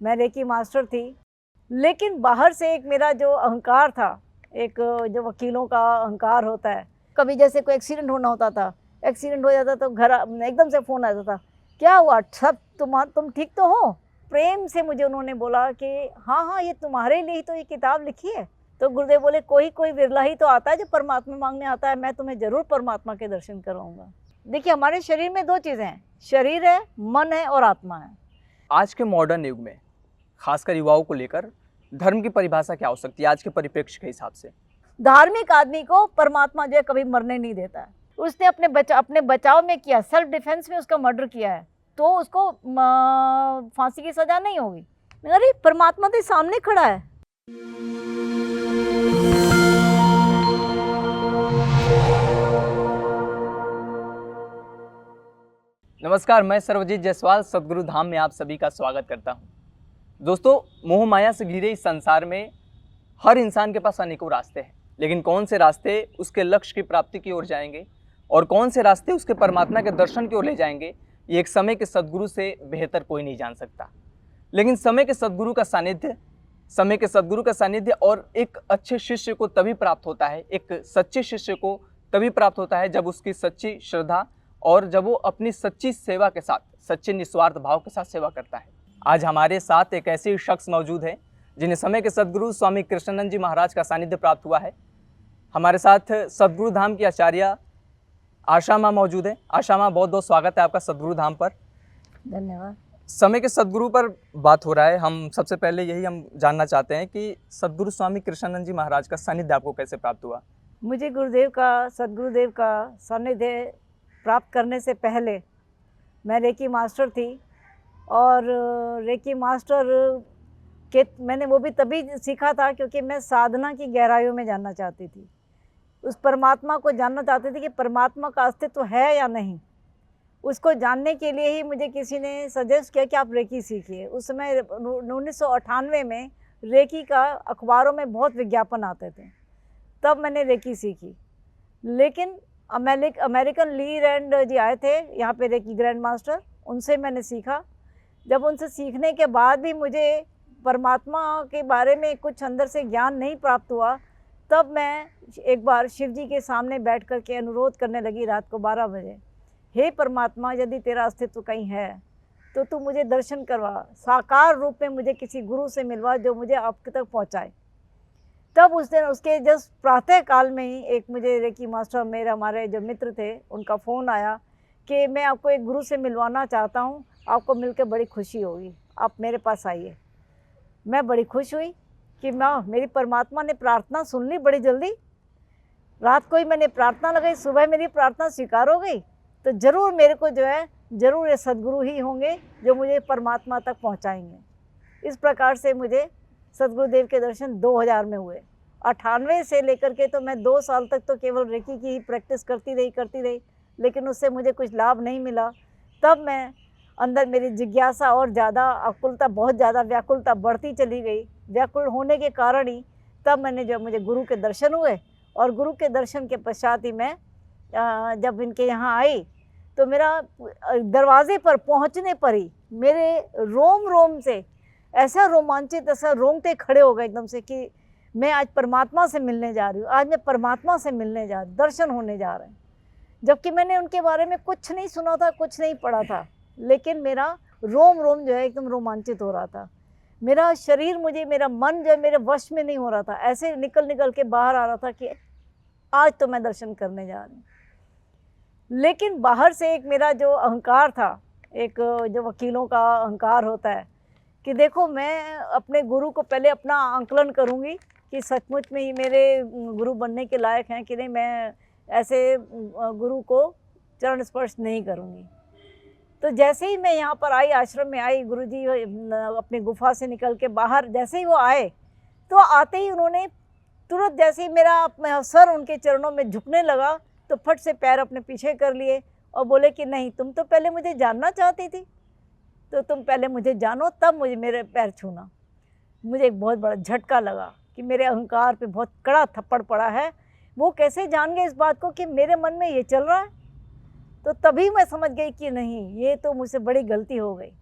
मैं reiki master थी, लेकिन बाहर से एक मेरा जो अहंकार था, एक जो वकीलों का अहंकार होता है, कभी जैसे कोई एक्सीडेंट होना होता था, एक्सीडेंट हो जाता तो घर एकदम से फ़ोन आता था, क्या हुआ, सब तुम ठीक तो हो? प्रेम से मुझे उन्होंने बोला कि हाँ हाँ, ये तुम्हारे लिए ही तो ये किताब लिखी है। तो गुरुदेव बोले, कोई कोई विरला ही तो आता है जो परमात्मा मांगने आता है, मैं तुम्हें ज़रूर परमात्मा के दर्शन कराऊंगा। देखिए, हमारे शरीर में दो चीज़ें हैं, शरीर है, मन है और आत्मा है। आज के मॉडर्न युग में खासकर युवाओं को लेकर धर्म की परिभाषा क्या हो सकती है आज के परिप्रेक्ष्य के हिसाब से? धार्मिक आदमी को परमात्मा जो है कभी मरने नहीं देता है। उसने अपने बचाव में किया, सेल्फ डिफेंस में उसका मर्डर किया है, तो उसको फांसी की सजा नहीं होगी। अरे परमात्मा तो सामने खड़ा है। नमस्कार, मैं सर्वजीत जायसवाल सद्गुरु धाम में आप सभी का स्वागत करता हूं। दोस्तों, मोह माया से घिरे इस संसार में हर इंसान के पास अनेकों रास्ते हैं, लेकिन कौन से रास्ते उसके लक्ष्य की प्राप्ति की ओर जाएंगे और कौन से रास्ते उसके परमात्मा के दर्शन की ओर ले जाएंगे, ये एक समय के सद्गुरु से बेहतर कोई नहीं जान सकता। लेकिन समय के सद्गुरु का सानिध्य और एक अच्छे शिष्य को तभी प्राप्त होता है, एक सच्चे शिष्य को तभी प्राप्त होता है जब उसकी सच्ची श्रद्धा और जब वो अपनी सच्ची सेवा के साथ, सच्चे निस्वार्थ भाव के साथ सेवा करता है। आज हमारे साथ एक ऐसे शख्स मौजूद है जिन्हें समय के सद्गुरु स्वामी कृष्णानंद जी महाराज का सानिध्य प्राप्त हुआ है। हमारे साथ सद्गुरु धाम की आचार्य आशा माँ मौजूद है। आशा माँ, बहुत बहुत स्वागत है आपका सद्गुरु धाम पर। धन्यवाद। समय के सद्गुरु पर बात हो रहा है, हम सबसे पहले यही हम जानना चाहते हैं कि सद्गुरु स्वामी कृष्णानंद जी महाराज का सानिध्य आपको कैसे प्राप्त हुआ? मुझे सद्गुरुदेव का सानिध्य प्राप्त करने से पहले मैं रेकी मास्टर थी, और रेकी मास्टर के मैंने वो भी तभी सीखा था क्योंकि मैं साधना की गहराइयों में जानना चाहती थी, उस परमात्मा को जानना चाहती थी कि परमात्मा का अस्तित्व है या नहीं। उसको जानने के लिए ही मुझे किसी ने सजेस्ट किया कि आप रेकी सीखिए। उस समय 1998 में रेकी का अखबारों में बहुत विज्ञापन आते थे, तब मैंने रेकी सीखी। लेकिन अमेरिकन ली रैंड जी आए थे यहाँ पे रेकी ग्रैंड मास्टर, उनसे मैंने सीखा। जब उनसे सीखने के बाद भी मुझे परमात्मा के बारे में कुछ अंदर से ज्ञान नहीं प्राप्त हुआ, तब मैं एक बार शिव जी के सामने बैठ कर के अनुरोध करने लगी रात को 12 बजे, हे परमात्मा, यदि तेरा अस्तित्व कहीं है तो तू मुझे दर्शन करवा, साकार रूप में मुझे किसी गुरु से मिलवा जो मुझे आपके तक पहुँचाए। तब उस दिन उसके जस्ट प्रातः काल में ही एक मुझे रेकी मास्टर हमारे जो मित्र थे, उनका फ़ोन आया कि मैं आपको एक गुरु से मिलवाना चाहता हूँ, आपको मिलकर बड़ी खुशी होगी, आप मेरे पास आइए। मैं बड़ी खुश हुई कि मेरी परमात्मा ने प्रार्थना सुन ली बड़ी जल्दी। रात को ही मैंने प्रार्थना लगाई, सुबह मेरी प्रार्थना स्वीकार हो गई, तो ज़रूर मेरे को जो है ज़रूर ये सद्गुरु ही होंगे जो मुझे परमात्मा तक पहुँचाएँगे। इस प्रकार से मुझे सद्गुरुदेव के दर्शन 2000 में हुए। 98 से लेकर के तो मैं 2 साल तक तो केवल रेकी की ही प्रैक्टिस करती रही, लेकिन उससे मुझे कुछ लाभ नहीं मिला। तब मैं अंदर मेरी जिज्ञासा और ज़्यादा, आकुलता, बहुत ज़्यादा व्याकुलता बढ़ती चली गई। व्याकुल होने के कारण ही तब मुझे गुरु के दर्शन हुए, और गुरु के दर्शन के पश्चात ही मैं जब इनके यहाँ आई तो मेरा दरवाजे पर पहुँचने पर ही मेरे रोम रोम से ऐसा रोमांचित, ऐसा रोंगटे खड़े हो गए एकदम से कि मैं आज परमात्मा से मिलने जा रही हूँ, आज मैं परमात्मा से मिलने जा रही हूँ, दर्शन होने जा रहे हैं। जबकि मैंने उनके बारे में कुछ नहीं सुना था, कुछ नहीं पढ़ा था, लेकिन मेरा रोम रोम जो है एकदम रोमांचित हो रहा था। मेरा शरीर, मेरा मन जो है मेरे वश में नहीं हो रहा था, ऐसे निकल के बाहर आ रहा था कि आज तो मैं दर्शन करने जा रही हूँ। लेकिन बाहर से एक मेरा जो अहंकार था, एक जो वकीलों का अहंकार होता है कि देखो, मैं अपने गुरु को पहले अपना आंकलन करूंगी कि सचमुच में ही मेरे गुरु बनने के लायक हैं कि नहीं, मैं ऐसे गुरु को चरण स्पर्श नहीं करूंगी। तो जैसे ही मैं यहाँ पर आई, आश्रम में आई, गुरुजी अपनी गुफा से निकल के बाहर जैसे ही वो आए, तो आते ही उन्होंने तुरंत, जैसे ही मेरा सर उनके चरणों में झुकने लगा, तो फट से पैर अपने पीछे कर लिए और बोले कि नहीं, तुम तो पहले मुझे जानना चाहती थी, तो तुम पहले मुझे जानो, तब मुझे मेरे पैर छूना। मुझे एक बहुत बड़ा झटका लगा कि मेरे अहंकार पे बहुत कड़ा थप्पड़ पड़ा है। वो कैसे जान गए इस बात को कि मेरे मन में ये चल रहा है? तो तभी मैं समझ गई कि नहीं, ये तो मुझसे बड़ी गलती हो गई।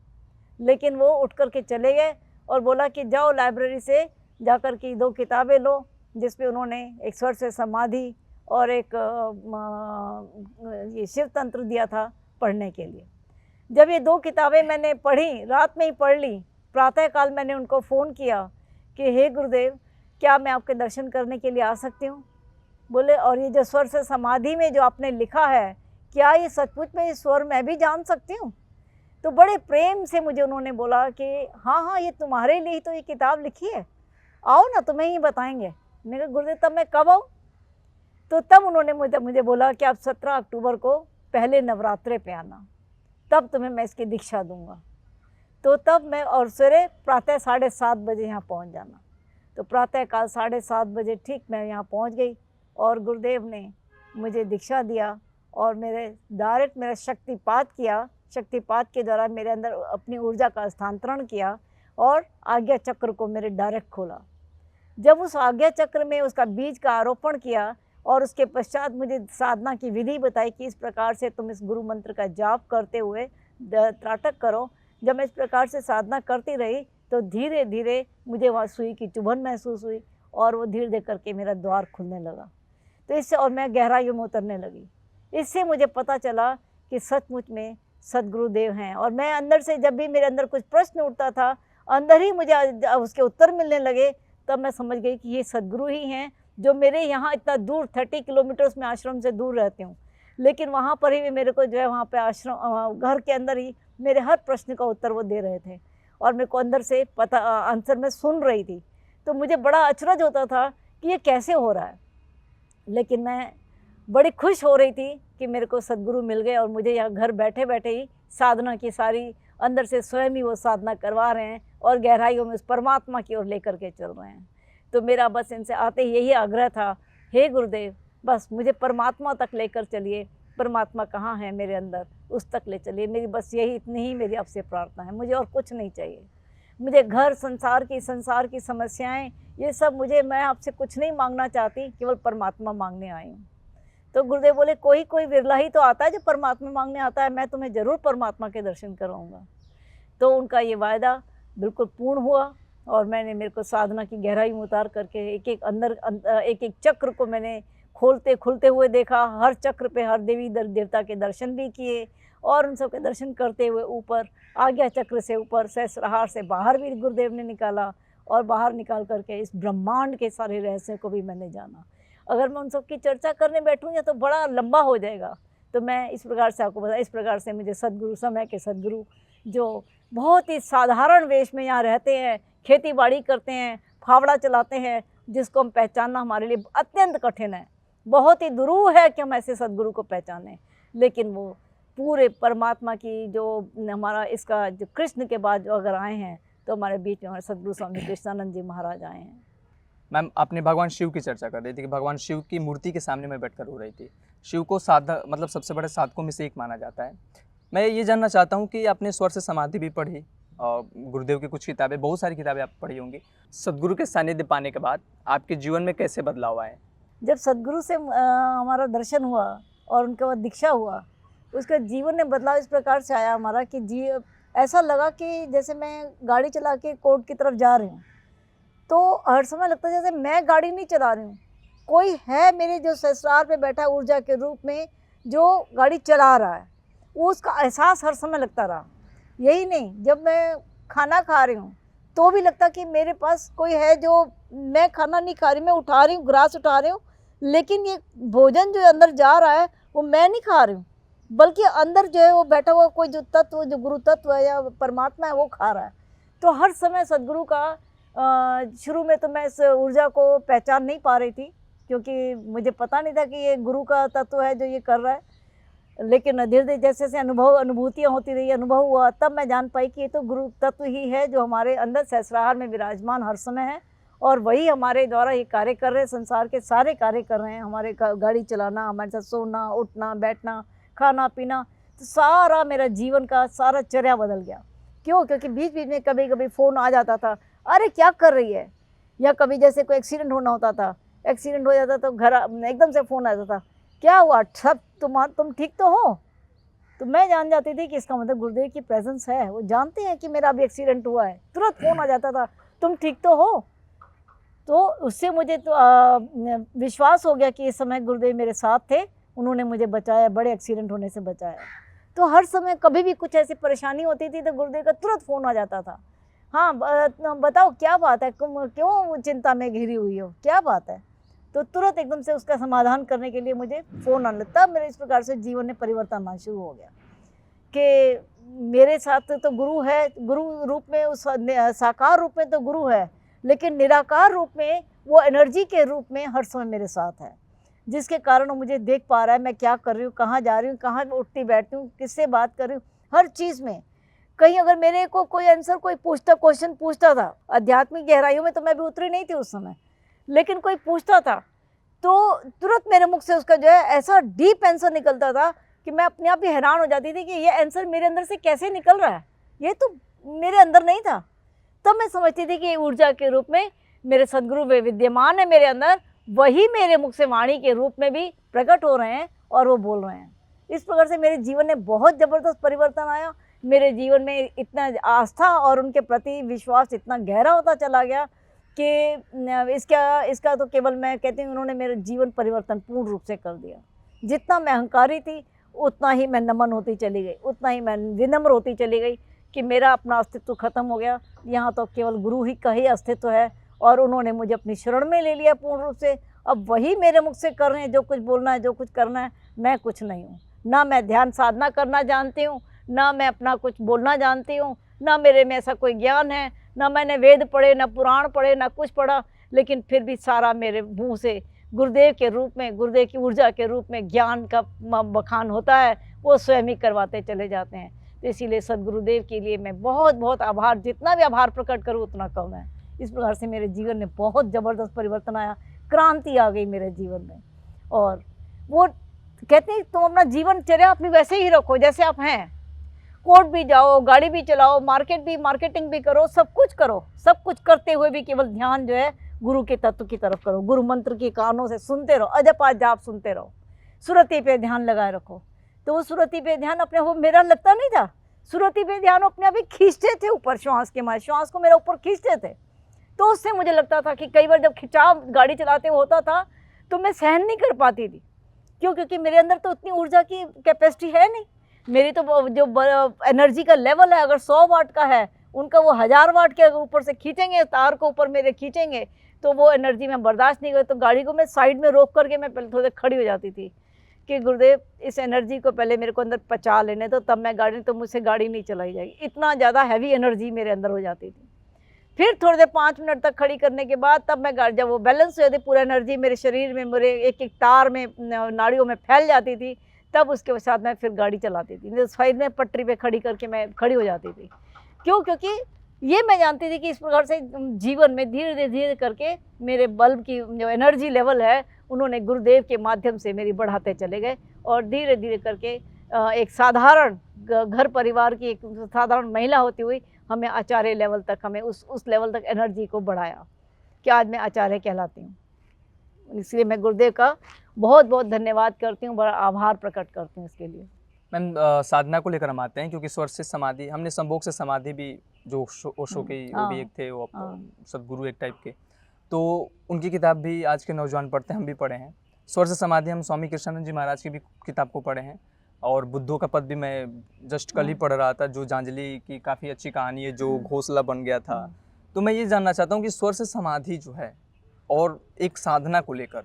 लेकिन वो उठ कर के चले गए और बोला कि जाओ लाइब्रेरी से जाकर के 2 किताबें लो, जिसमें उन्होंने एक स्वर से समाधि और एक ये शिव तंत्र दिया था पढ़ने के लिए। जब ये 2 किताबें मैंने पढ़ी, रात में ही पढ़ ली, प्रातःकाल मैंने उनको फ़ोन किया कि हे गुरुदेव, क्या मैं आपके दर्शन करने के लिए आ सकती हूँ? बोले, और ये जो स्वर से समाधि में जो आपने लिखा है, क्या ये सचमुच में ये स्वर मैं भी जान सकती हूँ? तो बड़े प्रेम से मुझे उन्होंने बोला कि हाँ हाँ, ये तुम्हारे लिए ही तो ये किताब लिखी है, आओ ना, तुम्हें ही बताएंगे। मैंने कहा गुरुदेव तब मैं कब आऊँ? तो तब उन्होंने मुझे बोला कि आप 17 अक्टूबर को पहले नवरात्रे पे आना, तब तुम्हें मैं इसकी दीक्षा दूंगा। तो तब मैं, और सवेरे प्रातः 7:30 बजे यहाँ पहुँच जाना। तो प्रातःकाल 7:30 बजे ठीक मैं यहाँ पहुँच गई और गुरुदेव ने मुझे दीक्षा दिया और डायरेक्ट मेरा शक्तिपात किया। शक्तिपात के दौरान मेरे अंदर अपनी ऊर्जा का स्थानांतरण किया और आज्ञा चक्र को मेरे डायरेक्ट खोला। जब उस आज्ञा चक्र में उसका बीज का आरोपण किया और उसके पश्चात मुझे साधना की विधि बताई कि इस प्रकार से तुम इस गुरु मंत्र का जाप करते हुए त्राटक करो। जब मैं इस प्रकार से साधना करती रही तो धीरे धीरे मुझे वहाँ सुई की चुभन महसूस हुई और वो धीरे धीरे करके मेरा द्वार खुलने लगा। तो इससे और मैं गहराइयों में उतरने लगी। इससे मुझे पता चला कि सचमुच में सद्गुरुदेव हैं। और मैं अंदर से, जब भी मेरे अंदर कुछ प्रश्न उठता था, अंदर ही मुझे उसके उत्तर मिलने लगे, तब मैं समझ गई कि ये सद्गुरु ही हैं जो मेरे यहाँ इतना दूर 30 किलोमीटर्स में आश्रम से दूर रहती हूँ, लेकिन वहाँ पर ही मेरे को जो है वहाँ पे आश्रम घर के अंदर ही मेरे हर प्रश्न का उत्तर वो दे रहे थे और मेरे को अंदर से पता आंसर मैं सुन रही थी। तो मुझे बड़ा अचरज होता था कि ये कैसे हो रहा है, लेकिन मैं बड़ी खुश हो रही थी कि मेरे को सद्गुरु मिल गए और मुझे यहाँ घर बैठे बैठे ही साधना की सारी अंदर से स्वयं ही वो साधना करवा रहे हैं और गहराइयों में उस परमात्मा की ओर लेकर के चल रहे हैं। तो मेरा बस इनसे आते ही यही आग्रह था, हे गुरुदेव, बस मुझे परमात्मा तक लेकर चलिए। परमात्मा कहाँ है मेरे अंदर, उस तक ले चलिए। मेरी बस यही, इतनी ही मेरी आपसे प्रार्थना है, मुझे और कुछ नहीं चाहिए। मुझे घर संसार की समस्याएं, ये सब मैं आपसे कुछ नहीं मांगना चाहती, केवल परमात्मा मांगने आई हूँ। तो गुरुदेव बोले, कोई विरला ही तो आता है जो परमात्मा मांगने आता है, मैं तुम्हें ज़रूर परमात्मा के दर्शन कराऊंगा। तो उनका ये वायदा बिल्कुल पूर्ण हुआ और मेरे को साधना की गहराई में उतार करके एक एक चक्र को मैंने खोलते खुलते हुए देखा। हर चक्र पे हर देवी देवता के दर्शन भी किए और उन सब के दर्शन करते हुए ऊपर आज्ञा चक्र से ऊपर सहस्त्रहार से बाहर भी गुरुदेव ने निकाला और बाहर निकाल करके इस ब्रह्मांड के सारे रहस्यों को भी मैंने जाना। अगर मैं उन सब की चर्चा करने बैठूँगी तो बड़ा लंबा हो जाएगा, तो मैं इस प्रकार से आपको बता, इस प्रकार से मुझे सद्गुरु, समय के सद्गुरु जो बहुत ही साधारण वेश में यहाँ रहते हैं, खेती बाड़ी करते हैं, फावड़ा चलाते हैं, जिसको हम पहचानना हमारे लिए अत्यंत कठिन है। बहुत ही दुरूह है कि हम ऐसे सद्गुरु को पहचानें, लेकिन वो पूरे परमात्मा की जो हमारा इसका जो कृष्ण के बाद जो अगर आए हैं तो हमारे बीच में हमारे सद्गुरु स्वामी कृष्णानंद जी महाराज आए हैं। मैम, आपने भगवान शिव की चर्चा कर रही थी कि भगवान शिव की मूर्ति के सामने मैं बैठकर रो रही थी। शिव को साधक, मतलब सबसे बड़े साधकों में से एक माना जाता है। मैं ये जानना चाहता हूँ कि आपने स्वर से समाधि भी पढ़ी और गुरुदेव की कुछ किताबें, बहुत सारी किताबें आप पढ़ी होंगी। सद्गुरु के सानिध्य पाने के बाद आपके जीवन में कैसे बदलाव आए? जब सद्गुरु से हमारा दर्शन हुआ और उनके बाद दीक्षा हुआ, उसका जीवन में बदलाव इस प्रकार से आया हमारा कि ऐसा लगा कि जैसे मैं गाड़ी चला के कोर्ट की तरफ जा रही हूँ, तो हर समय लगता है जैसे मैं गाड़ी नहीं चला रही हूँ, कोई है मेरे जो सहस्रार पे बैठा ऊर्जा के रूप में जो गाड़ी चला रहा है, उसका एहसास हर समय लगता रहा। यही नहीं, जब मैं खाना खा रही हूँ तो भी लगता कि मेरे पास कोई है जो, मैं खाना नहीं खा रही, मैं उठा रही हूँ, ग्रास उठा रही हूँ, लेकिन ये भोजन जो अंदर जा रहा है वो मैं नहीं खा रही हूँ, बल्कि अंदर जो है वो बैठा हुआ कोई जो तत्व, जो गुरु तत्व है या परमात्मा है, वो खा रहा है। तो हर समय सद्गुरु का शुरू में तो मैं इस ऊर्जा को पहचान नहीं पा रही थी, क्योंकि मुझे पता नहीं था कि ये गुरु का तत्व है जो ये कर रहा है। लेकिन धीरे धीरे जैसे जैसे अनुभूतियाँ होती रही, अनुभव हुआ, तब मैं जान पाई कि ये तो गुरु तत्व ही है जो हमारे अंदर सहस्रार में विराजमान हर समय है और वही हमारे द्वारा ये कार्य कर रहे हैं, संसार के सारे कार्य कर रहे हैं। हमारे गाड़ी चलाना, हमारे साथ सोना, उठना, बैठना, खाना पीना, तो सारा मेरा जीवन का सारा चर्या बदल गया। क्यों? क्योंकि बीच बीच में कभी कभी फ़ोन आ जाता था, अरे क्या कर रही है, या कभी जैसे कोई एक्सीडेंट होना होता था, एक्सीडेंट हो जाता तो घर एकदम से फ़ोन आ जाता था, क्या हुआ, सब तुम ठीक तो हो? तो मैं जान जाती थी कि इसका मतलब गुरुदेव की प्रेजेंस है, वो जानते हैं कि मेरा अभी एक्सीडेंट हुआ है। तुरंत फ़ोन आ जाता था, तुम ठीक तो हो? तो उससे मुझे तो विश्वास हो गया कि इस समय गुरुदेव मेरे साथ थे, उन्होंने मुझे बचाया, बड़े एक्सीडेंट होने से बचाया। तो हर समय कभी भी कुछ ऐसी परेशानी होती थी तो गुरुदेव का तुरंत फ़ोन आ जाता था। हाँ, बताओ क्या बात है, तुम क्यों चिंता में घिरी हुई हो, क्या बात है? तो तुरंत एकदम से उसका समाधान करने के लिए मुझे फ़ोन आने लगता। मेरे इस प्रकार से जीवन में परिवर्तन आना शुरू हो गया कि मेरे साथ तो गुरु है, गुरु रूप में उस साकार रूप में तो गुरु है, लेकिन निराकार रूप में वो एनर्जी के रूप में हर समय मेरे साथ है, जिसके कारण वो मुझे देख पा रहा है मैं क्या कर रही हूँ, कहाँ जा रही हूँ, कहाँ उठती बैठती हूँ, किससे बात कर रही हूँ, हर चीज़ में। कहीं अगर मेरे को कोई आंसर कोई क्वेश्चन पूछता था, आध्यात्मिक गहराइयों में तो मैं भी उतरी नहीं थी उस समय, लेकिन कोई पूछता था तो तुरंत मेरे मुख से उसका जो है ऐसा डीप आंसर निकलता था कि मैं अपने आप ही हैरान हो जाती थी कि ये आंसर मेरे अंदर से कैसे निकल रहा है, ये तो मेरे अंदर नहीं था। तब मैं समझती थी कि ये ऊर्जा के रूप में मेरे सद्गुरु वे विद्यमान है मेरे अंदर, वही मेरे मुख से वाणी के रूप में भी प्रकट हो रहे हैं और वो बोल रहे हैं। इस प्रकार से मेरे जीवन में बहुत ज़बरदस्त परिवर्तन आया। मेरे जीवन में इतना आस्था और उनके प्रति विश्वास इतना गहरा होता चला गया कि इसका तो केवल मैं कहती हूँ उन्होंने मेरे जीवन परिवर्तन पूर्ण रूप से कर दिया। जितना मैं अहंकारी थी उतना ही मैं नमन होती चली गई, उतना ही मैं विनम्र होती चली गई कि मेरा अपना अस्तित्व खत्म हो गया। यहाँ तो केवल गुरु ही का ही अस्तित्व है और उन्होंने मुझे अपनी शरण में ले लिया पूर्ण रूप से। अब वही मेरे मुख से कर रहे हैं, जो कुछ बोलना है, जो कुछ करना है। मैं कुछ नहीं हूँ, ना मैं ध्यान साधना करना जानती हूँ, ना मैं अपना कुछ बोलना जानती हूँ, ना मेरे में ऐसा कोई ज्ञान है, ना मैंने वेद पढ़े, ना पुराण पढ़े, ना कुछ पढ़ा, लेकिन फिर भी सारा मेरे मुँह से गुरुदेव के रूप में, गुरुदेव की ऊर्जा के रूप में ज्ञान का बखान होता है, वो स्वयं ही करवाते चले जाते हैं। तो इसीलिए सद्गुरुदेव के लिए मैं बहुत बहुत आभार, जितना भी आभार प्रकट करूँ उतना कम है। इस प्रकार से मेरे जीवन में बहुत ज़बरदस्त परिवर्तन आया, क्रांति आ गई मेरे जीवन में। और वो कहते हैं तुम अपना जीवनचर्या अपनी वैसे ही रखो जैसे आप हैं, कोर्ट भी जाओ, गाड़ी भी चलाओ, मार्केटिंग भी करो, सब कुछ करो, सब कुछ करते हुए भी केवल ध्यान जो है गुरु के तत्व की तरफ करो। गुरु मंत्र की कानों से सुनते रहो, अजपा जाप सुनते रहो, सुरति पे ध्यान लगाए रखो। तो वो सुरति पे ध्यान अपने वो मेरा लगता नहीं था, सुरति पे ध्यान अपने आप ही खींचते थे ऊपर, श्वास के मारे श्वास को मेरा ऊपर खींचते थे। तो उससे मुझे लगता था कि कई बार जब खिंचाव गाड़ी चलाते होता था तो मैं सहन नहीं कर पाती थी। क्यों? क्योंकि मेरे अंदर तो उतनी ऊर्जा की कैपेसिटी है नहीं। मेरी तो जो एनर्जी का लेवल है अगर 100 वाट का है, उनका वो 1000 वाट के ऊपर से खींचेंगे, तार को ऊपर मेरे खींचेंगे, तो वो एनर्जी मैं बर्दाश्त नहीं कर। तो गाड़ी को मैं साइड में रोक करके मैं पहले थोड़ी देर खड़ी हो जाती थी कि गुरुदेव इस एनर्जी को पहले मेरे को अंदर पचा लेने दो, तब मैं गाड़ी, तो मुझसे गाड़ी नहीं चलाई जाएगी। इतना ज़्यादा हैवी एनर्जी मेरे अंदर हो जाती थी। फिर थोड़ी देर 5 मिनट तक खड़ी करने के बाद तब मैं गाड़ी, जब वो बैलेंस हो जाती, पूरा एनर्जी मेरे शरीर में, मेरे एक एक तार में, नाड़ियों में फैल जाती थी, तब उसके साथ मैं फिर गाड़ी चलाती थी। साइड में पटरी पे खड़ी करके मैं खड़ी हो जाती थी। क्यों? क्योंकि ये मैं जानती थी कि इस प्रकार से जीवन में धीरे धीरे करके मेरे बल्ब की जो एनर्जी लेवल है उन्होंने गुरुदेव के माध्यम से मेरी बढ़ाते चले गए और धीरे धीरे करके एक साधारण घर परिवार की एक साधारण महिला होती हुई हमें आचार्य लेवल तक, हमें उस लेवल तक एनर्जी को बढ़ाया कि आज मैं आचार्य कहलाती हूँ। इसलिए मैं गुरुदेव का बहुत बहुत धन्यवाद करती हूँ, बड़ा आभार प्रकट करती हूँ इसके लिए। मैम, साधना को लेकर हम आते हैं क्योंकि स्वर से समाधि, हमने संभोग से समाधि भी, जो ओशो के वो भी एक थे, वो सदगुरु एक टाइप के, तो उनकी किताब भी आज के नौजवान पढ़ते हैं, हम भी पढ़े हैं। स्वर से समाधि हम स्वामी कृष्णानंद जी महाराज की भी किताब को पढ़े हैं और बुद्धों का पद भी मैं जस्ट कल ही पढ़ रहा था, जो जांजली की काफ़ी अच्छी कहानी है, जो घोंसला बन गया था। तो मैं ये जानना चाहता हूँ कि स्वर से समाधि जो है और एक साधना को लेकर,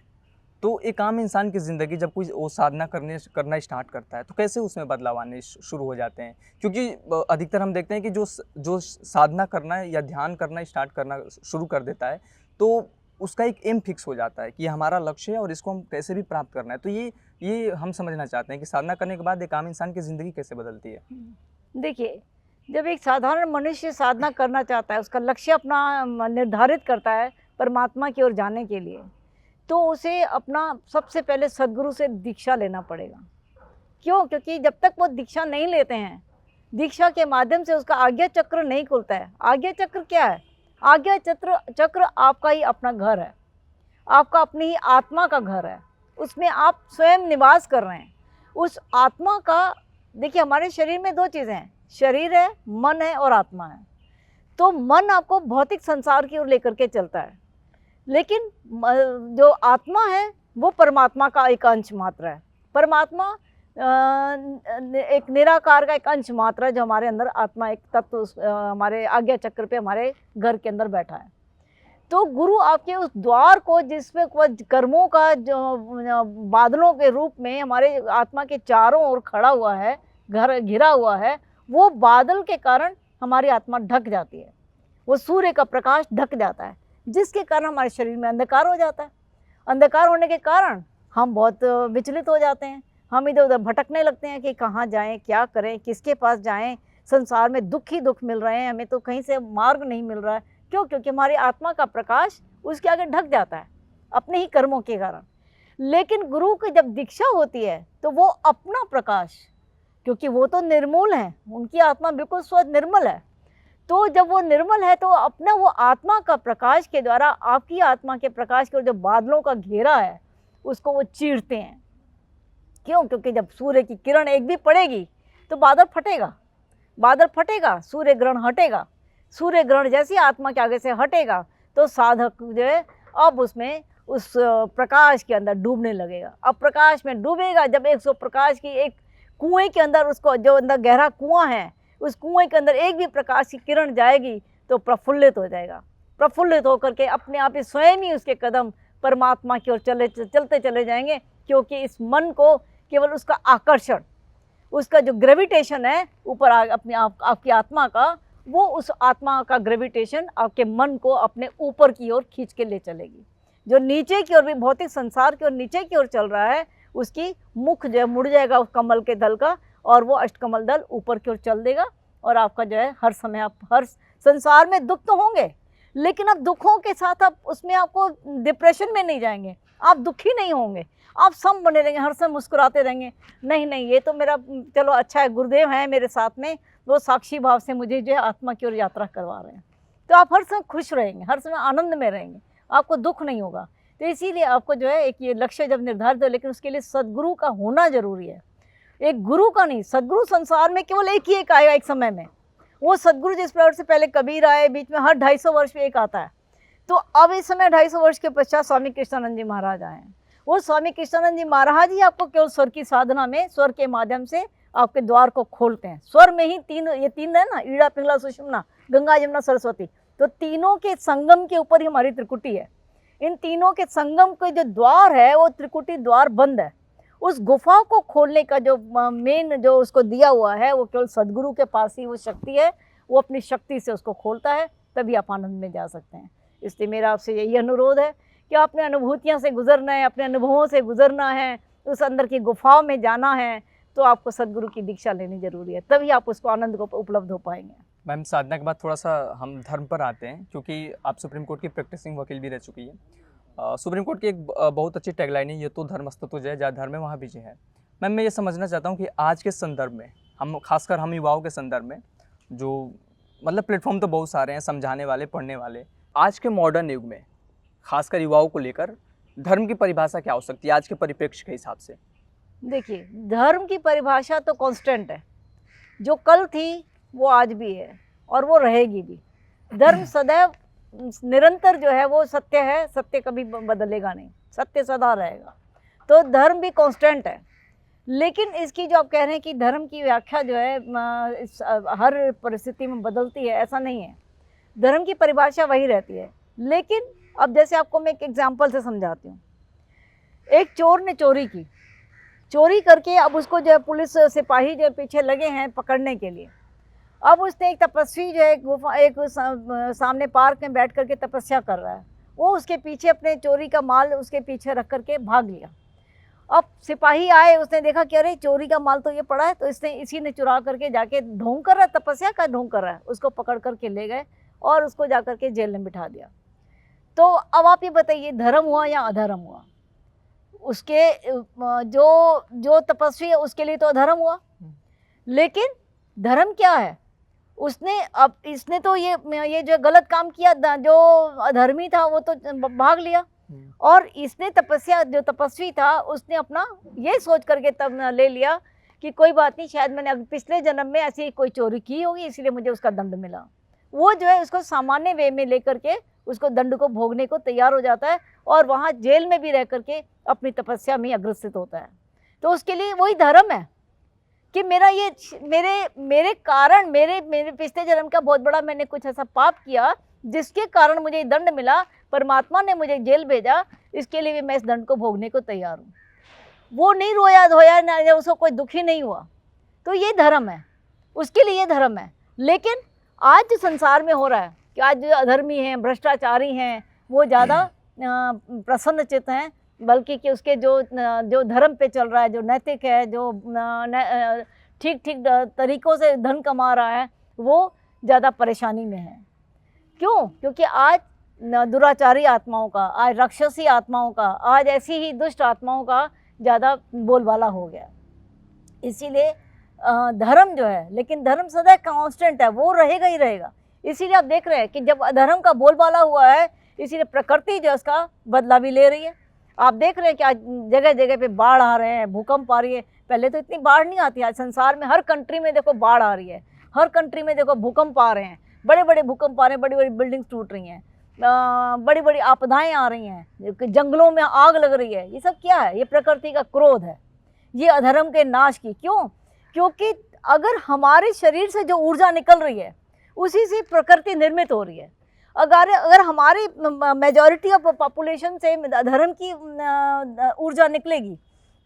तो एक आम इंसान की ज़िंदगी जब कोई वो साधना करना स्टार्ट करता है तो कैसे उसमें बदलाव आने शुरू हो जाते हैं? क्योंकि अधिकतर हम देखते हैं कि जो साधना करना या ध्यान करना स्टार्ट करना शुरू कर देता है तो उसका एक एम फिक्स हो जाता है कि ये हमारा लक्ष्य है और इसको हम कैसे भी प्राप्त करना है। तो ये हम समझना चाहते हैं कि साधना करने के बाद एक आम इंसान की ज़िंदगी कैसे बदलती है। देखिए, जब एक साधारण मनुष्य साधना करना चाहता है, उसका लक्ष्य अपना निर्धारित करता है परमात्मा की ओर जाने के लिए, तो उसे अपना सबसे पहले सद्गुरु से दीक्षा लेना पड़ेगा। क्यों? क्योंकि जब तक वो दीक्षा नहीं लेते हैं, दीक्षा के माध्यम से उसका आज्ञा चक्र नहीं खुलता है। आज्ञा चक्र क्या है? आज्ञा चक्र आपका ही अपना घर है, आपका अपनी ही आत्मा का घर है, उसमें आप स्वयं निवास कर रहे हैं। उस आत्मा का देखिए हमारे शरीर में 2 चीज़ें हैं, शरीर है, मन है और आत्मा है। तो मन आपको भौतिक संसार की ओर लेकर के चलता है, लेकिन जो आत्मा है वो परमात्मा का एक अंश मात्र है। परमात्मा एक निराकार का एक अंश मात्र है, जो हमारे अंदर आत्मा एक तत्व हमारे आज्ञा चक्र पे हमारे घर के अंदर बैठा है। तो गुरु आपके उस द्वार को, जिसमें कर्मों का जो बादलों के रूप में हमारे आत्मा के चारों ओर खड़ा हुआ है, घर घिरा हुआ है, वो बादल के कारण हमारी आत्मा ढक जाती है, वो सूर्य का प्रकाश ढक जाता है, जिसके कारण हमारे शरीर में अंधकार हो जाता है। अंधकार होने के कारण हम बहुत विचलित हो जाते हैं, हम इधर उधर भटकने लगते हैं कि कहाँ जाएं, क्या करें, किसके पास जाएं। संसार में दुख ही दुख मिल रहे हैं, हमें तो कहीं से मार्ग नहीं मिल रहा है। क्यों? क्योंकि हमारी आत्मा का प्रकाश उसके आगे ढक जाता है अपने ही कर्मों के कारण। लेकिन गुरु की जब दीक्षा होती है तो वो अपना प्रकाश, क्योंकि वो तो निर्मूल है, उनकी आत्मा बिल्कुल स्वतः निर्मल है, तो जब वो निर्मल है तो अपना वो आत्मा का प्रकाश के द्वारा आपकी आत्मा के प्रकाश के जो बादलों का घेरा है उसको वो चीरते हैं। क्यों? क्योंकि जब सूर्य की किरण एक भी पड़ेगी तो बादल फटेगा, बादल फटेगा, सूर्य ग्रहण हटेगा, सूर्य ग्रहण जैसे आत्मा के आगे से हटेगा तो साधक जो है अब उसमें उस प्रकाश के अंदर डूबने लगेगा। अब प्रकाश में डूबेगा, जब 100 प्रकाश की एक कुएं के अंदर, उसको जो अंदर गहरा कुआं है, उस कुएं के अंदर एक भी प्रकाश की किरण जाएगी तो प्रफुल्लित हो जाएगा। प्रफुल्लित होकर के अपने आप ही स्वयं ही उसके कदम परमात्मा की ओर चलते चले जाएंगे, क्योंकि इस मन को केवल उसका आकर्षण, उसका जो ग्रेविटेशन है ऊपर अपने आपकी आत्मा का, वो उस आत्मा का ग्रेविटेशन आपके मन को अपने ऊपर की ओर खींच के ले चलेगी। जो नीचे की ओर भी भौतिक संसार की ओर नीचे की ओर चल रहा है, उसकी मुख जो है मुड़ जाएगा उस कमल के दल का, और वो अष्टकमल दल ऊपर की ओर चल देगा। और आपका जो है हर समय आप हर संसार में दुख तो होंगे, लेकिन अब दुखों के साथ आप उसमें आपको डिप्रेशन में नहीं जाएंगे, आप दुखी नहीं होंगे, आप सम बने रहेंगे, हर समय मुस्कुराते रहेंगे। नहीं, ये तो मेरा चलो अच्छा है, गुरुदेव हैं मेरे साथ में, वो साक्षी भाव से मुझे जो है आत्मा की ओर यात्रा करवा रहे हैं। तो आप हर समय खुश रहेंगे, हर समय आनंद में रहेंगे, आपको दुख नहीं होगा। तो इसीलिए आपको जो है एक ये लक्ष्य जब निर्धारित हो, लेकिन उसके लिए सद्गुरु का होना जरूरी है। एक गुरु का नहीं, सद्गुरु संसार में केवल एक ही एक आएगा एक समय में। वो सद्गुरु जिस प्रकार से पहले कबीर आए, बीच में हर 250 वर्ष में एक आता है, तो अब इस समय 250 वर्ष के पश्चात स्वामी कृष्णानंद जी महाराज आए हैं। वो स्वामी कृष्णानंद जी महाराज ही आपको केवल स्वर की साधना में, स्वर के माध्यम से आपके द्वार को खोलते हैं। स्वर में ही ये तीन है ना, ईड़ा पिंगला सुषुम्ना, गंगा यमुना सरस्वती, तो तीनों के संगम के ऊपर ही हमारी त्रिकुटी है। इन तीनों के संगम के जो द्वार है वो त्रिकुटी द्वार बंद है। उस गुफा को खोलने का जो मेन जो उसको दिया हुआ है वो केवल सद्गुरु के पास ही वो शक्ति है, वो अपनी शक्ति से उसको खोलता है, तभी आप आनंद में जा सकते हैं। इसलिए मेरा आपसे यही अनुरोध है कि आपने अनुभूतियाँ से गुजरना है, अपने अनुभवों से गुजरना है, उस अंदर की गुफाओं में जाना है, तो आपको सद्गुरु की दीक्षा लेनी जरूरी है, तभी आप उसको आनंद को उपलब्ध हो पाएंगे। मैम, साधना के बाद थोड़ा सा हम धर्म पर आते हैं, क्योंकि आप सुप्रीम कोर्ट की प्रैक्टिसिंग वकील भी रह चुकी है। सुप्रीम कोर्ट की एक बहुत अच्छी टैगलाइन है, ये तो धर्मस्तु तो जय, जहाँ धर्म है वहाँ विजय है। मैम, मैं ये समझना चाहता हूँ कि आज के संदर्भ में हम, खासकर हम युवाओं के संदर्भ में, जो मतलब प्लेटफॉर्म तो बहुत सारे हैं समझाने वाले, पढ़ने वाले, आज के मॉडर्न युग में खासकर युवाओं को लेकर धर्म की परिभाषा क्या हो सकती है आज के परिप्रेक्ष्य के हिसाब से? देखिए, धर्म की परिभाषा तो कांस्टेंट है, जो कल थी वो आज भी है और वो रहेगी भी। धर्म सदैव निरंतर जो है वो सत्य है, सत्य कभी बदलेगा नहीं, सत्य सदा रहेगा। तो धर्म भी कांस्टेंट है, लेकिन इसकी जो आप कह रहे हैं कि धर्म की व्याख्या जो है हर परिस्थिति में बदलती है, ऐसा नहीं है। धर्म की परिभाषा वही रहती है। लेकिन अब जैसे आपको मैं एक एग्जाम्पल से समझाती हूँ। एक चोर ने चोरी करके अब उसको जो है पुलिस सिपाही जो पीछे लगे हैं पकड़ने के लिए। अब उसने एक तपस्वी जो है एक सामने पार्क में बैठ करके तपस्या कर रहा है, वो उसके पीछे अपने चोरी का माल उसके पीछे रख करके भाग लिया। अब सिपाही आए, उसने देखा कि अरे चोरी का माल तो ये पड़ा है, तो इसी ने चुरा करके जाके ढोंग कर रहा है, तपस्या का ढोंग कर रहा है, उसको पकड़ करके ले गए और उसको जा करके जेल में बिठा दिया। तो अब आप ये बताइए, धर्म हुआ या अधर्म हुआ? उसके जो तपस्वी है उसके लिए तो अधर्म हुआ, लेकिन धर्म क्या है? इसने तो ये जो गलत काम किया, जो अधर्मी था वो तो भाग लिया, और इसने जो तपस्वी था उसने अपना ये सोच करके तब ले लिया कि कोई बात नहीं, शायद मैंने पिछले जन्म में ऐसी कोई चोरी की होगी इसलिए मुझे उसका दंड मिला। वो जो है उसको सामान्य वे में लेकर के उसको दंड को भोगने को तैयार हो जाता है और वहाँ जेल में भी रह करके अपनी तपस्या में अग्रसित होता है। तो उसके लिए वही धर्म है कि मेरा ये मेरे कारण मेरे पिछले जन्म का बहुत बड़ा मैंने कुछ ऐसा पाप किया जिसके कारण मुझे दंड मिला, परमात्मा ने मुझे जेल भेजा, इसके लिए भी मैं इस दंड को भोगने को तैयार हूँ। वो नहीं रोया धोया ना, उसको कोई दुखी नहीं हुआ। तो ये धर्म है, उसके लिए ये धर्म है। लेकिन आज जो संसार में हो रहा है कि आज जो अधर्मी हैं, भ्रष्टाचारी हैं, वो ज़्यादा प्रसन्न चित्त हैं, बल्कि कि उसके जो धर्म पे चल रहा है, जो नैतिक है, जो ठीक तरीक़ों से धन कमा रहा है, वो ज़्यादा परेशानी में है। क्यों? क्योंकि आज दुराचारी आत्माओं का, आज राक्षसी आत्माओं का, आज ऐसी ही दुष्ट आत्माओं का ज़्यादा बोलबाला हो गया। इसीलिए धर्म जो है, लेकिन धर्म सदा कांस्टेंट है, वो रहेगा ही रहेगा। इसीलिए आप देख रहे हैं कि जब अधर्म का बोलबाला हुआ है, इसीलिए प्रकृति जो उसका बदला भी ले रही है। आप देख रहे हैं कि आज जगह जगह पे बाढ़ आ रहे हैं, भूकंप आ रही है। पहले तो इतनी बाढ़ नहीं आती, आज संसार में हर कंट्री में देखो बाढ़ आ रही है, हर कंट्री में देखो भूकंप आ रहे हैं, बड़े बड़े भूकंप आ रहे हैं, बड़ी बड़ी बिल्डिंग्स टूट रही हैं, बड़ी बड़ी आपदाएं आ रही हैं, जंगलों में आग लग रही है। ये सब क्या है? ये प्रकृति का क्रोध है, ये अधर्म के नाश की। क्यों? क्योंकि अगर हमारे शरीर से जो ऊर्जा निकल रही है उसी से प्रकृति निर्मित हो रही है। अगर हमारी मेजॉरिटी ऑफ पॉपुलेशन से अधर्म की ऊर्जा निकलेगी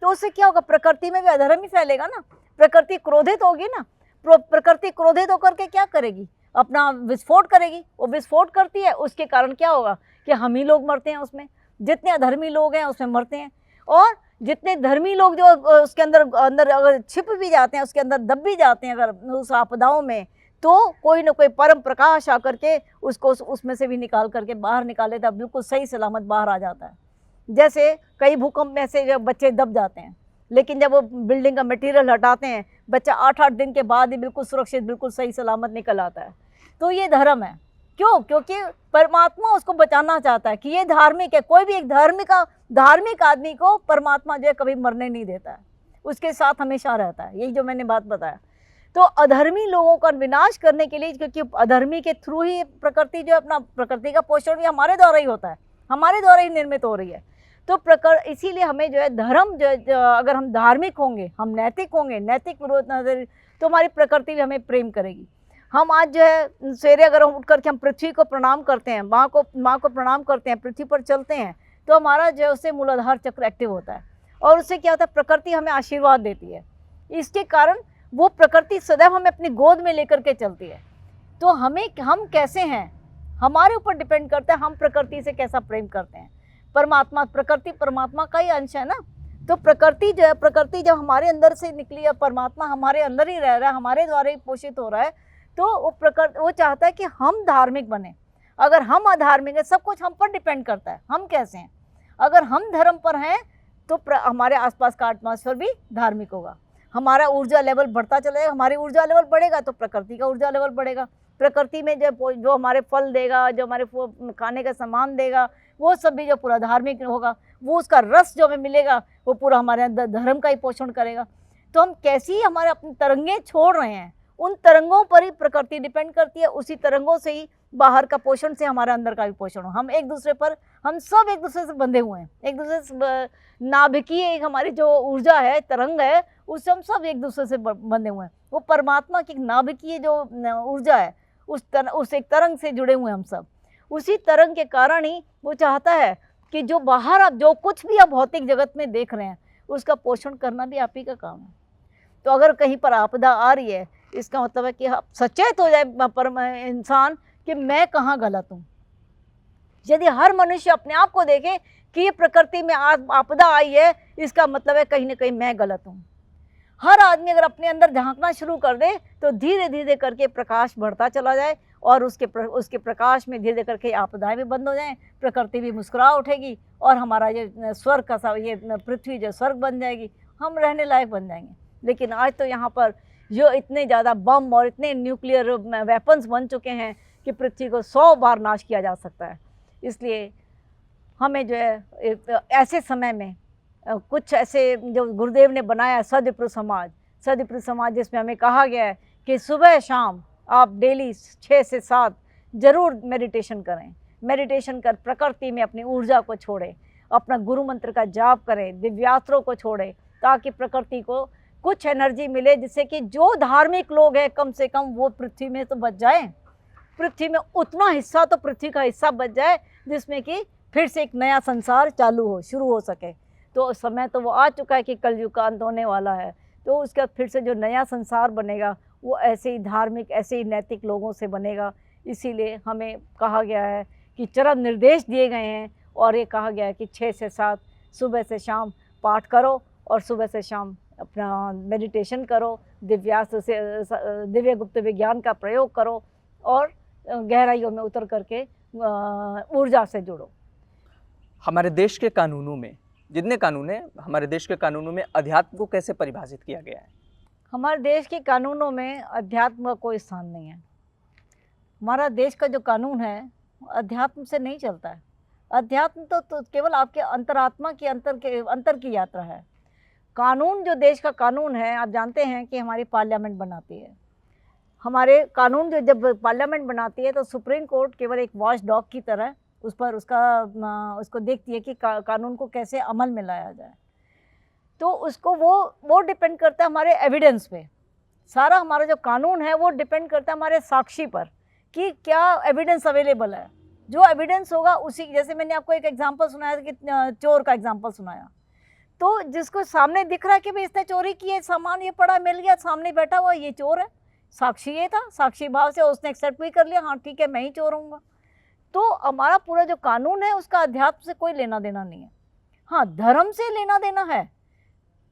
तो उससे क्या होगा? प्रकृति में भी अधर्म ही फैलेगा ना। प्रकृति क्रोधित होगी ना। प्रकृति क्रोधित होकर के क्या करेगी? अपना विस्फोट करेगी। वो विस्फोट करती है, उसके कारण क्या होगा कि हम ही लोग मरते हैं उसमें, जितने अधर्मी लोग हैं उसमें मरते हैं। और जितने धर्मी लोग जो उसके अंदर अगर छिप भी जाते हैं, उसके अंदर दब भी जाते हैं अगर उस आपदाओं में, तो कोई ना कोई परम प्रकाश आकर के उसको उसमें से भी निकाल करके बाहर निकाल लेता है, बिल्कुल सही सलामत बाहर आ जाता है। जैसे कई भूकंप में से जब बच्चे दब जाते हैं, लेकिन जब वो बिल्डिंग का मटेरियल हटाते हैं, बच्चा 8-8 दिन के बाद ही बिल्कुल सुरक्षित, बिल्कुल सही सलामत निकल आता है। तो ये धर्म है। क्यों? क्योंकि परमात्मा उसको बचाना चाहता है कि ये धार्मिक है। कोई भी एक धार्मिक आदमी को परमात्मा जो है कभी मरने नहीं देता है, उसके साथ हमेशा रहता है। यही जो मैंने बात बताया। तो अधर्मी लोगों का विनाश करने के लिए, क्योंकि अधर्मी के थ्रू ही प्रकृति जो अपना प्रकृति का पोषण भी हमारे द्वारा ही होता है, हमारे द्वारा ही निर्मित हो रही है। तो इसीलिए हमें जो है धर्म जो अगर हम धार्मिक होंगे, हम नैतिक होंगे, नैतिक विरोध तो हमारी प्रकृति भी हमें प्रेम करेगी। हम आज जो है सवेरे अगर हम उठ करके हम पृथ्वी को प्रणाम करते हैं, माँ को प्रणाम करते हैं, पृथ्वी पर चलते हैं, तो हमारा जो है उससे मूलाधार चक्र एक्टिव होता है और उससे क्या होता है? प्रकृति हमें आशीर्वाद देती है। इसके कारण वो प्रकृति सदैव हमें अपनी गोद में लेकर के चलती है। तो हम कैसे हैं, हमारे ऊपर डिपेंड करता है, हम प्रकृति से कैसा प्रेम करते हैं। प्रकृति परमात्मा का ही अंश है ना। तो प्रकृति जो है, प्रकृति जब हमारे अंदर से निकली है, परमात्मा हमारे अंदर ही रह रहा है, हमारे द्वारा ही पोषित हो रहा है, तो वो चाहता है कि हम धार्मिक बने। अगर हम अधार्मिक हैं, सब कुछ हम पर डिपेंड करता है, हम कैसे हैं। अगर हम धर्म पर हैं तो हमारे आसपास का एटमॉस्फेयर भी धार्मिक होगा, हमारा ऊर्जा लेवल बढ़ता चलेगा। हमारी ऊर्जा लेवल बढ़ेगा तो प्रकृति का ऊर्जा लेवल बढ़ेगा। प्रकृति में जो हमारे फल देगा, जो हमारे खाने का सामान देगा, वो सब भी जो पूरा धार्मिक होगा, वो उसका रस जो हमें मिलेगा वो पूरा हमारे अंदर धर्म का ही पोषण करेगा। तो हम कैसी हमारे अपनी तरंगें छोड़ रहे हैं, उन तरंगों पर ही प्रकृति डिपेंड करती है। उसी तरंगों से ही बाहर का पोषण से हमारे अंदर का भी पोषण हो। हम सब एक दूसरे से बंधे हुए हैं, एक दूसरे से नाभिकीय एक हमारी जो ऊर्जा है, तरंग है, उससे हम सब एक दूसरे से बंधे हुए हैं। वो परमात्मा की नाभिकीय जो ऊर्जा है, उस एक तरंग से जुड़े हुए हैं हम सब। उसी तरंग के कारण ही वो चाहता है कि जो बाहर आप जो कुछ भी आप भौतिक जगत में देख रहे हैं, उसका पोषण करना भी आप ही का काम है। तो अगर कहीं पर आपदा आ रही है, इसका मतलब है कि सचेत हो जाए इंसान कि मैं कहाँ गलत हूँ। यदि हर मनुष्य अपने आप को देखे कि ये प्रकृति में आपदा आई है, इसका मतलब है कहीं ना कहीं मैं गलत हूँ। हर आदमी अगर अपने अंदर झांकना शुरू कर दे तो धीरे धीरे करके प्रकाश बढ़ता चला जाए और उसके प्रकाश में धीरे करके आपदाएं भी बंद हो जाएं, प्रकृति भी मुस्कुरा उठेगी और हमारा ये स्वर्ग का ये पृथ्वी जो स्वर्ग बन जाएगी, हम रहने लायक बन जाएंगे। लेकिन आज तो यहाँ पर जो इतने ज़्यादा बम और इतने न्यूक्लियर वेपन्स बन चुके हैं कि पृथ्वी को 100 बार नाश किया जा सकता है। इसलिए हमें जो है ऐसे समय में कुछ ऐसे जो गुरुदेव ने बनाया सद्विप्र समाज, सदविप्रति समाज, जिसमें हमें कहा गया है कि सुबह शाम आप डेली 6 से 7 जरूर मेडिटेशन करें। मेडिटेशन कर प्रकृति में अपनी ऊर्जा को छोड़ें, अपना गुरु मंत्र का जाप करें, दिव्यास्त्रों को छोड़ें, ताकि प्रकृति को कुछ एनर्जी मिले, जिससे कि जो धार्मिक लोग हैं कम से कम वो पृथ्वी में तो बच जाएं। पृथ्वी में उतना हिस्सा तो पृथ्वी का हिस्सा बच जाए जिसमें कि फिर से एक नया संसार चालू हो, शुरू हो सके। तो समय तो वो आ चुका है कि कलयुग का अंत होने वाला है, तो उसका फिर से जो नया संसार बनेगा वो ऐसे ही धार्मिक, ऐसे ही नैतिक लोगों से बनेगा। इसीलिए हमें कहा गया है कि चरम निर्देश दिए गए हैं, और ये कहा गया है कि 6 से 7 सुबह से शाम पाठ करो, और सुबह से शाम अपना मेडिटेशन करो, दिव्यास्त्र से दिव्य गुप्त विज्ञान का प्रयोग करो, और गहराइयों में उतर करके ऊर्जा से जुड़ो। हमारे देश के कानूनों में, जितने कानून हैं हमारे देश के कानूनों में, अध्यात्म को कैसे परिभाषित किया गया है? हमारे देश के कानूनों में अध्यात्म का कोई स्थान नहीं है। हमारा देश का जो कानून है अध्यात्म से नहीं चलता है। अध्यात्म तो केवल आपके अंतरात्मा की अंतर की यात्रा है। कानून, जो देश का कानून है, आप जानते हैं कि हमारी पार्लियामेंट बनाती है। हमारे कानून जो जब पार्लियामेंट बनाती है तो सुप्रीम कोर्ट केवल एक वॉच डॉग की तरह उस पर उसको देखती है कि कानून को कैसे अमल में लाया जाए। तो उसको वो डिपेंड करता है हमारे एविडेंस पे। सारा हमारा जो कानून है वो डिपेंड करता है हमारे साक्षी पर कि क्या एविडेंस अवेलेबल है। जो एविडेंस होगा उसी, जैसे मैंने आपको एक एग्जांपल सुनाया कि चोर का एग्जांपल सुनाया, तो जिसको सामने दिख रहा है कि भाई इसने चोरी की है, सामान ये पड़ा मिल गया, सामने बैठा हुआ, ये चोर है, साक्षी ये था, साक्षी भाव से उसने एक्सेप्ट भी कर लिया, हाँ ठीक है मैं ही चोर हूँगा। तो हमारा पूरा जो कानून है उसका अध्यात्म से कोई लेना देना नहीं है। हाँ, धर्म से लेना देना है,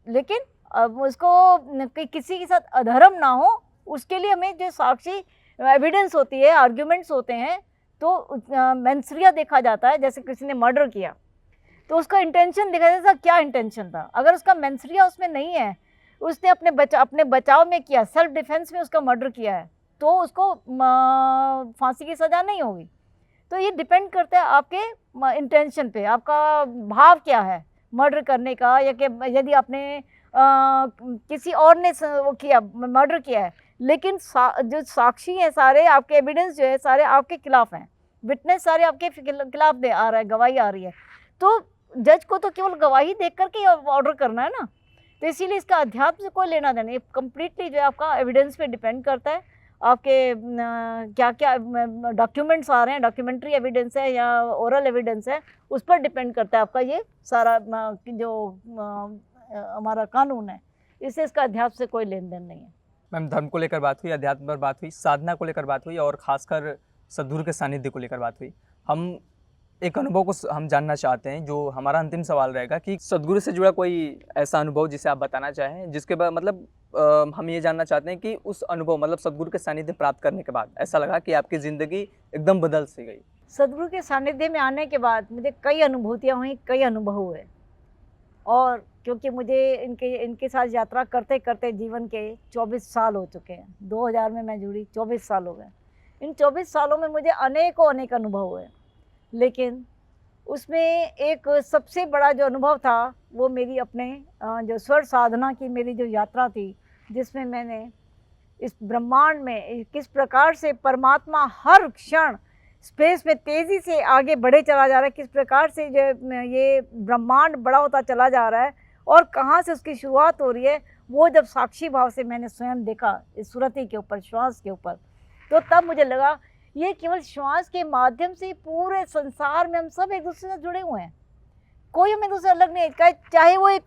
लेकिन अब उसको किसी के साथ अधर्म ना हो उसके लिए हमें जो साक्षी एविडेंस होती है, आर्ग्यूमेंट्स होते हैं, तो मेंसरिया देखा जाता है। जैसे किसी ने मर्डर किया तो उसका इंटेंशन देखा जाता है, क्या इंटेंशन था। अगर उसका मेंसरिया उसमें नहीं है, उसने अपने बचाव में किया, सेल्फ डिफेंस में उसका मर्डर किया है, तो उसको फांसी की सज़ा नहीं होगी। तो ये डिपेंड करता है आपके इंटेंशन पे, आपका भाव क्या है मर्डर करने का, या कि यदि आपने किसी और ने वो किया, मर्डर किया है, लेकिन जो साक्षी हैं सारे, आपके एविडेंस जो है सारे आपके खिलाफ हैं, विटनेस सारे आपके खिलाफ दे आ रहा है, गवाही आ रही है, तो जज को तो केवल गवाही देख करके ऑर्डर करना है ना। तो इसीलिए इसका अध्यात्म से कोई लेना देना, ये कम्प्लीटली जो है आपका एविडेंस पे डिपेंड करता है। आपके क्या क्या डॉक्यूमेंट्स आ रहे हैं, डॉक्यूमेंट्री एविडेंस है या ओरल एविडेंस है, उस पर डिपेंड करता है आपका ये सारा जो हमारा कानून है। इससे इसका अध्यात्म से कोई लेन देन नहीं है। मैम, धर्म को लेकर बात हुई, अध्यात्म पर बात हुई, साधना को लेकर बात हुई, और खासकर सद्गुरु के सानिध्य को लेकर बात हुई। हम एक अनुभव को हम जानना चाहते हैं, जो हमारा अंतिम सवाल रहेगा कि सद्गुरु से जुड़ा कोई ऐसा अनुभव जिसे आप बताना चाहें, जिसके बाद मतलब हम ये जानना चाहते हैं कि उस अनुभव, मतलब सद्गुरु के सानिध्य प्राप्त करने के बाद ऐसा लगा कि आपकी ज़िंदगी एकदम बदल सी गई। सद्गुरु के सानिध्य में आने के बाद मुझे कई अनुभूतियाँ हुई, कई अनुभव हुए, और क्योंकि मुझे इनके साथ यात्रा करते करते जीवन के 24 साल हो चुके हैं। 2000 में मैं जुड़ी, 24 साल हो गए। इन 24 सालों में मुझे अनेक अनुभव हुए, लेकिन उसमें एक सबसे बड़ा जो अनुभव था वो मेरी अपने जो स्वर साधना की मेरी जो यात्रा थी, जिसमें मैंने इस ब्रह्मांड में किस प्रकार से परमात्मा हर क्षण स्पेस में तेज़ी से आगे बढ़े चला जा रहा है, किस प्रकार से जो ये ब्रह्मांड बड़ा होता चला जा रहा है और कहाँ से उसकी शुरुआत हो रही है, वो जब साक्षी भाव से मैंने स्वयं देखा इस सुरति के ऊपर, श्वास के ऊपर, तो तब मुझे लगा ये केवल श्वास के माध्यम से पूरे संसार में हम सब एक दूसरे से जुड़े हुए हैं। कोई हमें दूसरे अलग नहीं है, चाहे वो एक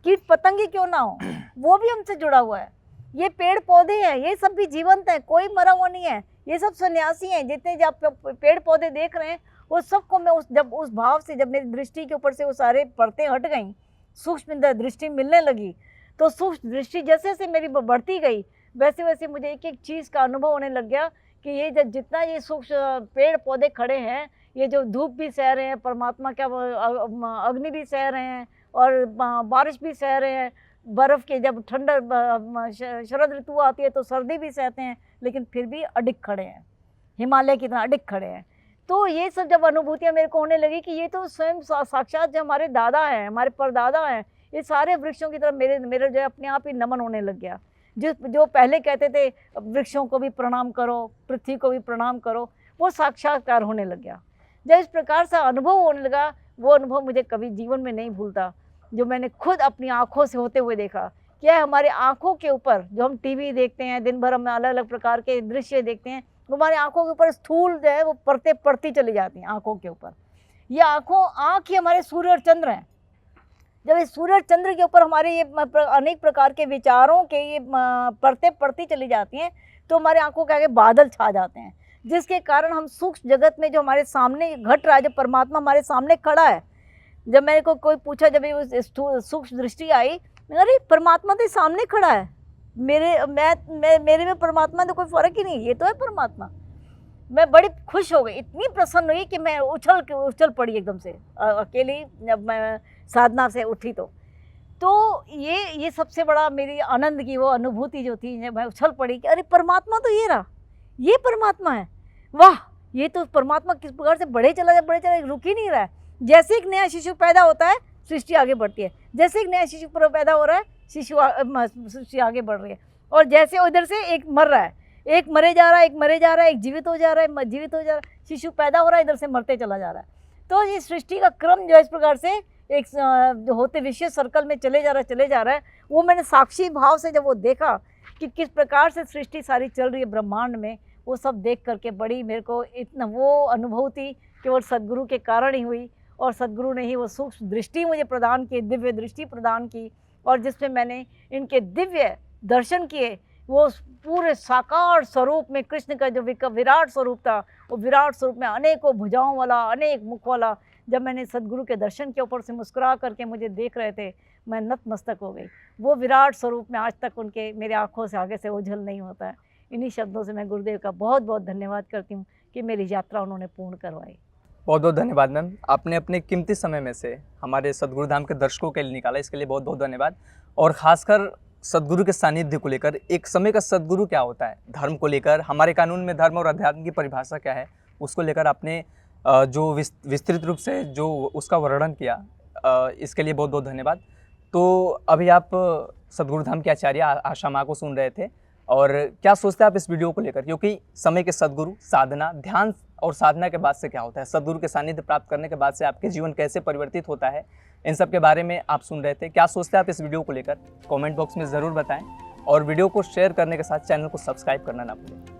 कीट पतंगी क्यों ना हो, वो भी हमसे जुड़ा हुआ है। ये पेड़ पौधे हैं, ये सब भी जीवंत हैं, कोई मरा हुआ नहीं है। ये सब सन्यासी हैं, जितने जब पेड़ पौधे देख रहे हैं वो सबको मैं उस भाव से, जब मेरी दृष्टि के ऊपर से वो सारे परतें हट गईं, सूक्ष्म दृष्टि मिलने लगी, तो सूक्ष्म दृष्टि जैसे जैसे मेरी बढ़ती गई, वैसे वैसे मुझे एक एक चीज़ का अनुभव होने लग गया कि ये जितना ये सूक्ष्म पेड़ पौधे खड़े हैं, ये जो धूप भी सह रहे हैं, परमात्मा क्या अग्नि भी सह रहे हैं, और बारिश भी सह रहे हैं, बर्फ़ के जब ठंडा शरद ऋतु आती है तो सर्दी भी सहते हैं, लेकिन फिर भी अडिग खड़े हैं, हिमालय की तरह अडिग खड़े हैं। तो ये सब जब अनुभूतियाँ मेरे को होने लगी कि ये तो स्वयं साक्षात जो हमारे दादा हैं, हमारे परदादा हैं, ये सारे वृक्षों की तरफ मेरे जो है अपने आप ही नमन होने लग गया। जो पहले कहते थे वृक्षों को भी प्रणाम करो, पृथ्वी को भी प्रणाम करो, वो साक्षात्कार होने लग गया। जब इस प्रकार से अनुभव होने लगा, वो अनुभव मुझे कभी जीवन में नहीं भूलता, जो मैंने खुद अपनी आँखों से होते हुए देखा। क्या है, हमारे आँखों के ऊपर जो हम टीवी देखते हैं, दिन भर हम अलग अलग प्रकार के दृश्य देखते हैं, हमारी आँखों के ऊपर स्थूल जो है वो परतें पड़ती चली जाती हैं आँखों के ऊपर। ये आँख ही हमारे सूर्य और चंद्र हैं। जब इस सूर्य और चंद्र के ऊपर हमारे ये अनेक प्रकार के विचारों के ये परतें पड़ती चली जाती हैं, तो हमारे आँखों के आगे बादल छा जाते हैं, जिसके कारण हम सूक्ष्म जगत में जो हमारे सामने घट रहा है, जो परमात्मा हमारे सामने खड़ा है। जब मेरे को कोई पूछा, जब ये सूक्ष्म दृष्टि आई, अरे परमात्मा तो सामने खड़ा है, मेरे में परमात्मा तो कोई फर्क ही नहीं, ये तो है परमात्मा। मैं बड़ी खुश हो गई, इतनी प्रसन्न हुई कि मैं उछल पड़ी एकदम से अकेली, जब मैं साधना से उठी तो ये सबसे बड़ा मेरी आनंद की वो अनुभूति जो थी, जब मैं उछल पड़ी कि अरे परमात्मा तो ये रहा, ये परमात्मा है, वाह, ये तो परमात्मा किस प्रकार से बढ़े चला जाए, रुक ही नहीं रहा है। जैसे एक नया शिशु पैदा होता है, सृष्टि आगे बढ़ती है, जैसे एक नया शिशु पैदा हो रहा है, सृष्टि आगे बढ़ रही है। और जैसे उधर से एक मर रहा है, एक मरे जा रहा है, एक जीवित हो जा रहा है, शिशु पैदा हो रहा है, इधर से मरते चला जा रहा है। तो ये सृष्टि का क्रम जो है इस प्रकार से एक जो होते विशेष सर्कल में चले जा रहा है, वो मैंने साक्षी भाव से जब वो देखा कि किस प्रकार से सृष्टि सारी चल रही है ब्रह्मांड में, वो सब देख करके बड़ी मेरे को इतना वो अनुभूति केवल सद्गुरु के कारण ही हुई। और सद्गुरु ने ही वो सूक्ष्म दृष्टि मुझे प्रदान की, दिव्य दृष्टि प्रदान की, और जिसमें मैंने इनके दिव्य दर्शन किए। वो पूरे साकार स्वरूप में कृष्ण का जो विराट स्वरूप था, वो विराट स्वरूप में अनेकों भुजाओं वाला, अनेक मुख वाला, जब मैंने सद्गुरु के दर्शन के ऊपर से मुस्कुरा करके मुझे देख रहे थे, मैं नतमस्तक हो गई। वो विराट स्वरूप में आज तक उनके मेरे आँखों से आगे से ओझल नहीं होता है। इन्हीं शब्दों से मैं गुरुदेव का बहुत बहुत धन्यवाद करती हूँ कि मेरी यात्रा उन्होंने पूर्ण करवाई। बहुत बहुत धन्यवाद मैम, आपने अपने कीमती समय में से हमारे सद्गुरु धाम के दर्शकों के लिए निकाला, इसके लिए बहुत बहुत धन्यवाद। और ख़ासकर सद्गुरु के सानिध्य को लेकर, एक समय का सद्गुरु क्या होता है, धर्म को लेकर, हमारे कानून में धर्म और अध्यात्म की परिभाषा क्या है, उसको लेकर आपने जो विस्तृत रूप से जो उसका वर्णन किया, इसके लिए बहुत बहुत धन्यवाद। तो अभी आप सद्गुरु धाम के आचार्य आशा माँ को सुन रहे थे, और क्या सोचते हैं आप इस वीडियो को लेकर, क्योंकि समय के सद्गुरु, साधना, ध्यान और साधना के बाद से क्या होता है, सद्गुरु के सानिध्य प्राप्त करने के बाद से आपके जीवन कैसे परिवर्तित होता है, इन सब के बारे में आप सुन रहे थे। क्या सोचते हैं आप इस वीडियो को लेकर, कमेंट बॉक्स में ज़रूर बताएं, और वीडियो को शेयर करने के साथ चैनल को सब्सक्राइब करना ना भूलें।